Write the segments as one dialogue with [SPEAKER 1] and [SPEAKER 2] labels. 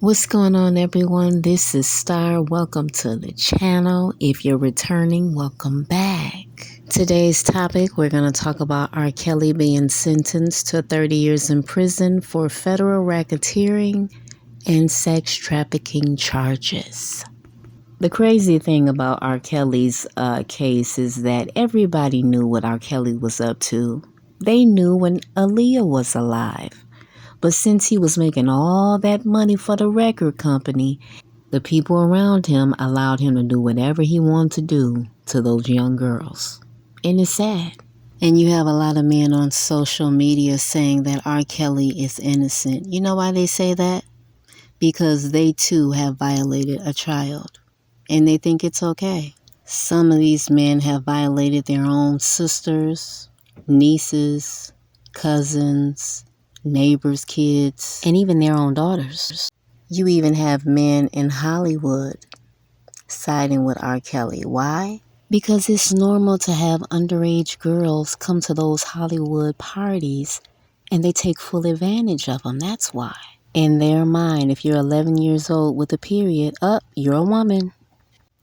[SPEAKER 1] What's going on, everyone? This is Star. Welcome to the channel. If you're returning, welcome back. Today's topic, we're going to talk about R. Kelly being sentenced to 30 years in prison for federal racketeering and sex trafficking charges. The crazy thing about R. Kelly's case is that everybody knew what R. Kelly was up to. They knew when Aaliyah was alive. But since he was making all that money for the record company, the people around him allowed him to do whatever he wanted to do to those young girls. And it's sad. And you have a lot of men on social media saying that R. Kelly is innocent. You know why they say that? Because they too have violated a child. And they think it's okay. Some of these men have violated their own sisters, nieces, cousins, neighbors' kids, and even their own daughters. You even have men in Hollywood siding with R. Kelly. Why? Because it's normal to have underage girls come to those Hollywood parties and they take full advantage of them. That's why. In their mind, if you're 11 years old with a period, you're a woman.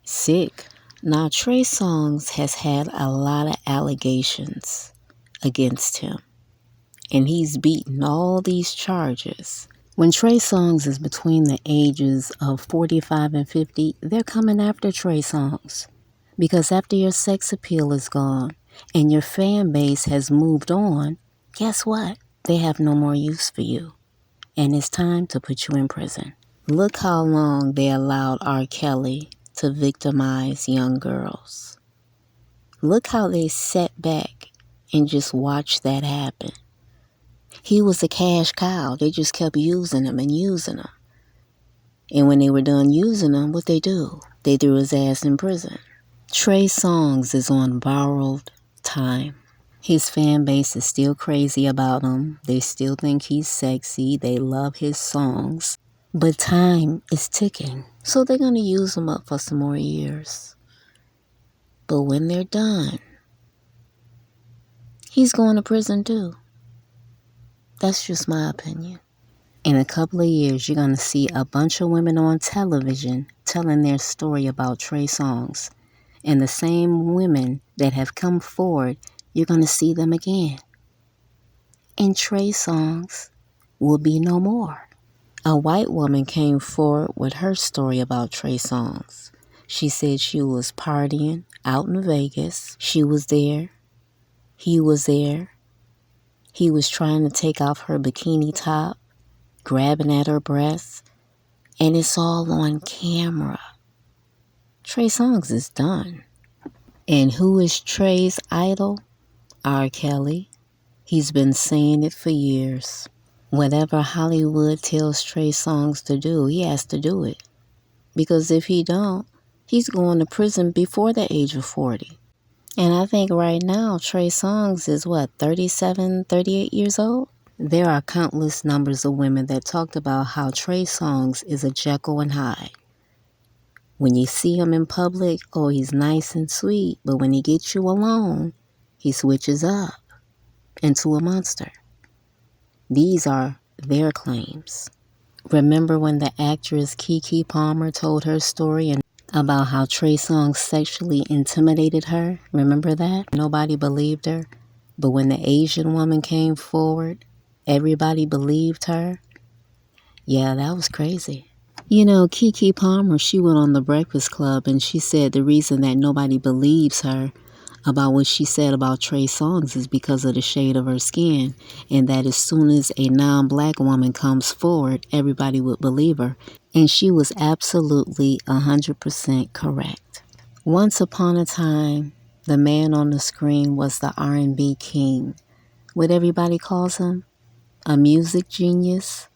[SPEAKER 1] Sick. Now, Trey Songz has had a lot of allegations against him. And he's beaten all these charges. When Trey Songz is between the ages of 45 and 50, they're coming after Trey Songz. Because after your sex appeal is gone and your fan base has moved on, guess what? They have no more use for you. And it's time to put you in prison. Look how long they allowed R. Kelly to victimize young girls. Look how they sat back and just watched that happen. He was a cash cow. They just kept using him and using him. And when they were done using him, what they do? They threw his ass in prison. Trey Songz is on borrowed time. His fan base is still crazy about him. They still think he's sexy. They love his songs. But time is ticking. So they're going to use him up for some more years. But when they're done, he's going to prison too. That's just my opinion. In a couple of years, you're going to see a bunch of women on television telling their story about Trey Songz. And the same women that have come forward, you're going to see them again. And Trey Songz will be no more. A white woman came forward with her story about Trey Songz. She said she was partying out in Vegas. She was there. He was there. He was trying to take off her bikini top, grabbing at her breasts, and it's all on camera. Trey Songz is done. And who is Trey's idol? R. Kelly. He's been saying it for years. Whatever Hollywood tells Trey Songz to do, he has to do it. Because if he don't, he's going to prison before the age of 40. And I think right now, Trey Songz is 37, 38 years old? There are countless numbers of women that talked about how Trey Songz is a Jekyll and Hyde. When you see him in public, he's nice and sweet. But when he gets you alone, he switches up into a monster. These are their claims. Remember when the actress Keke Palmer told her story about how Trey Songz sexually intimidated her? Remember that? Nobody believed her. But when the Asian woman came forward, everybody believed her. Yeah, that was crazy. You know, Keke Palmer, she went on The Breakfast Club and she said the reason that nobody believes her about what she said about Trey Songz is because of the shade of her skin, and that as soon as a non-black woman comes forward, everybody would believe her. And she was absolutely 100% correct. Once upon a time, the man on the screen was the R&B king. What everybody calls him? A music genius.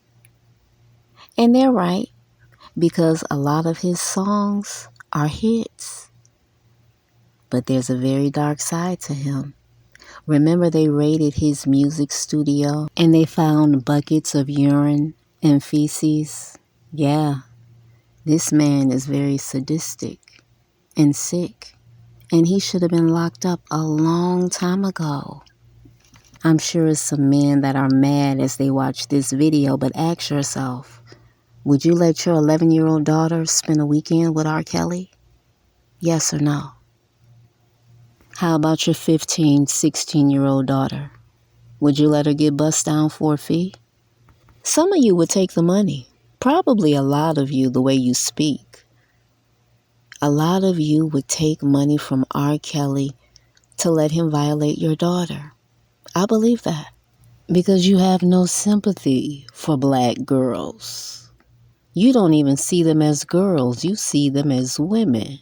[SPEAKER 1] And they're right, because a lot of his songs are hits. But there's a very dark side to him. Remember, they raided his music studio and they found buckets of urine and feces? Yeah, this man is very sadistic and sick. And he should have been locked up a long time ago. I'm sure some men that are mad as they watch this video, but ask yourself, Would you let your 11-year-old daughter spend a weekend with R. Kelly? Yes or no? How about your 15, 16-year-old daughter? Would you let her get bussed down for a fee? Some of you would take the money. Probably a lot of you, the way you speak. A lot of you would take money from R. Kelly to let him violate your daughter. I believe that. Because you have no sympathy for black girls. You don't even see them as girls. You see them as women.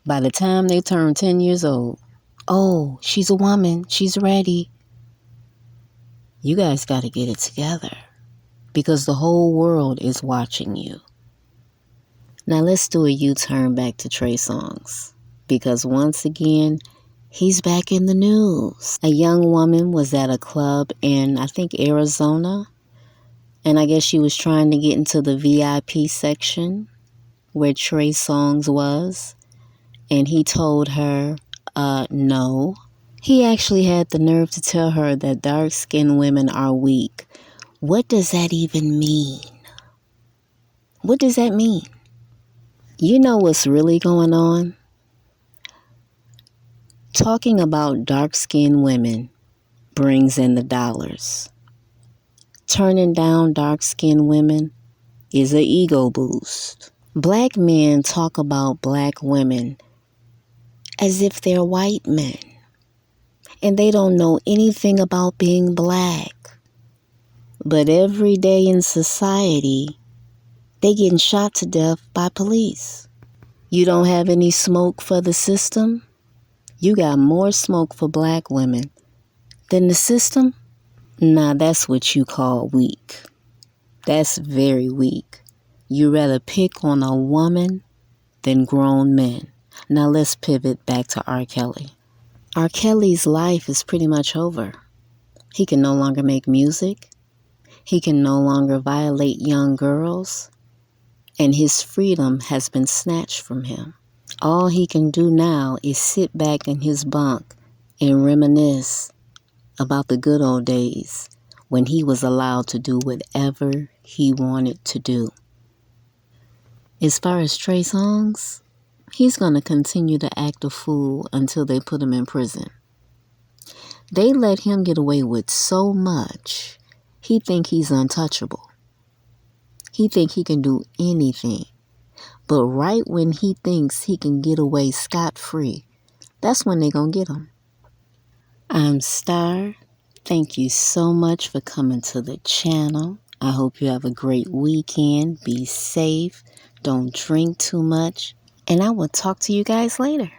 [SPEAKER 1] By the time they turn 10 years old, oh, she's a woman. She's ready. You guys got to get it together because the whole world is watching you. Now let's do a U-turn back to Trey Songz because once again, he's back in the news. A young woman was at a club in, I think, Arizona, and I guess she was trying to get into the VIP section where Trey Songz was, and he told her, no. He actually had the nerve to tell her that dark-skinned women are weak. What does that even mean? What does that mean? You know what's really going on? Talking about dark-skinned women brings in the dollars. Turning down dark-skinned women is an ego boost. Black men talk about black women as if they're white men, and they don't know anything about being black. But every day in society, they getting shot to death by police. You don't have any smoke for the system? You got more smoke for black women than the system? Nah, that's what you call weak. That's very weak. You rather pick on a woman than grown men. Now let's pivot back to R. Kelly. R. Kelly's life is pretty much over. He can no longer make music. He can no longer violate young girls. And his freedom has been snatched from him. All he can do now is sit back in his bunk and reminisce about the good old days when he was allowed to do whatever he wanted to do. As far as Trey Songz, he's going to continue to act a fool until they put him in prison. They let him get away with so much, he think he's untouchable. He think he can do anything. But right when he thinks he can get away scot-free, that's when they gonna get him. I'm Star. Thank you so much for coming to the channel. I hope you have a great weekend. Be safe. Don't drink too much. And I will talk to you guys later.